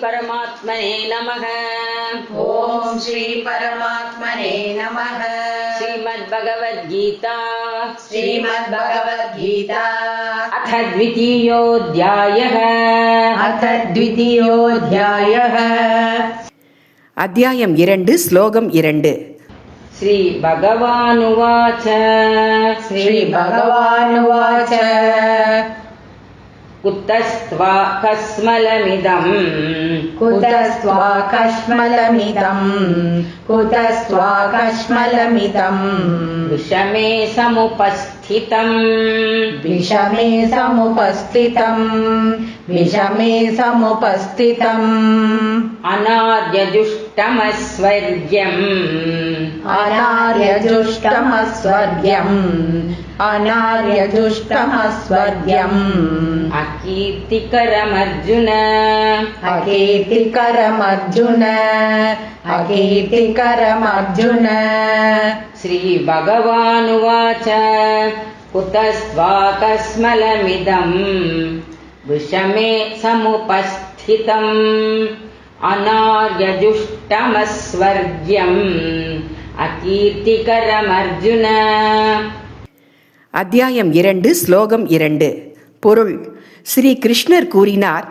परमात्मने नमः। ओम श्री परमात्मने नमः। श्रीमद्भगवद्गीता अथ द्वितीयोऽध्यायः अध्यायम् 2 श्लोकम् 2 श्रीभगवानुवाच कुतस्त्वाकस्मलमिदं विषमे समुपस्थितम् अनार्यजुष्टमस्वर्ग्यम् अकीर्तिकरमर्जुन। श्रीभगवानुवाच कुतस्त्वाकस्मलमिदं विषमे समुपस्थितम् अनार्यजुष्टमस्वर्ग्यम् अकीर्तिकरमर्जुन। அத்தியாயம் 2 ஸ்லோகம் 2. பொருள்: ஸ்ரீ கிருஷ்ணர் கூறினார்,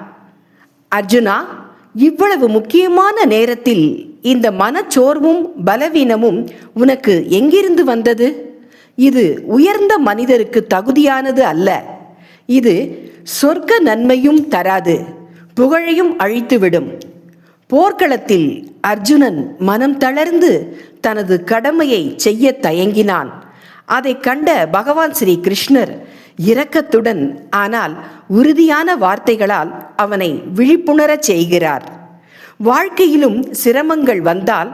அர்ஜுனா, இவ்வளவு முக்கியமான நேரத்தில் இந்த மனச்சோர்வும் பலவீனமும் உனக்கு எங்கிருந்து வந்தது? இது உயர்ந்த மனிதருக்கு தகுதியானது அல்ல. இது சொர்க்க நன்மையும் தராது, புகழையும் அழித்துவிடும். போர்க்களத்தில் அர்ஜுனன் மனம் தளர்ந்து தனது கடமையை செய்ய தயங்கினான். அதை கண்ட பகவான் ஸ்ரீ கிருஷ்ணர் இரக்கத்துடன் ஆனால் உறுதியான வார்த்தைகளால் அவனை விழிப்புணரச் செய்கிறார். வாழ்க்கையிலும் சிரமங்கள் வந்தால்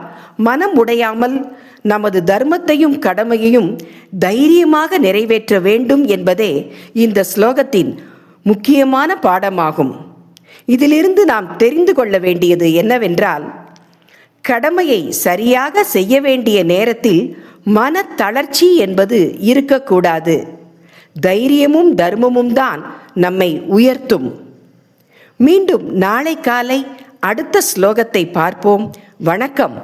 மனம் உடையாமல் நமது தர்மத்தையும் கடமையையும் தைரியமாக நிறைவேற்ற வேண்டும் என்பதே இந்த ஸ்லோகத்தின் முக்கியமான பாடமாகும். இதிலிருந்து நாம் தெரிந்து கொள்ள வேண்டியது என்னவென்றால், கடமையை சரியாக செய்ய வேண்டிய நேரத்தில் மனத்தளர்ச்சி என்பது இருக்கக்கூடாது. தைரியமும் தர்மமும் தான் நம்மை உயர்த்தும். மீண்டும் நாளை காலை அடுத்த ஸ்லோகத்தை பார்ப்போம். வணக்கம்.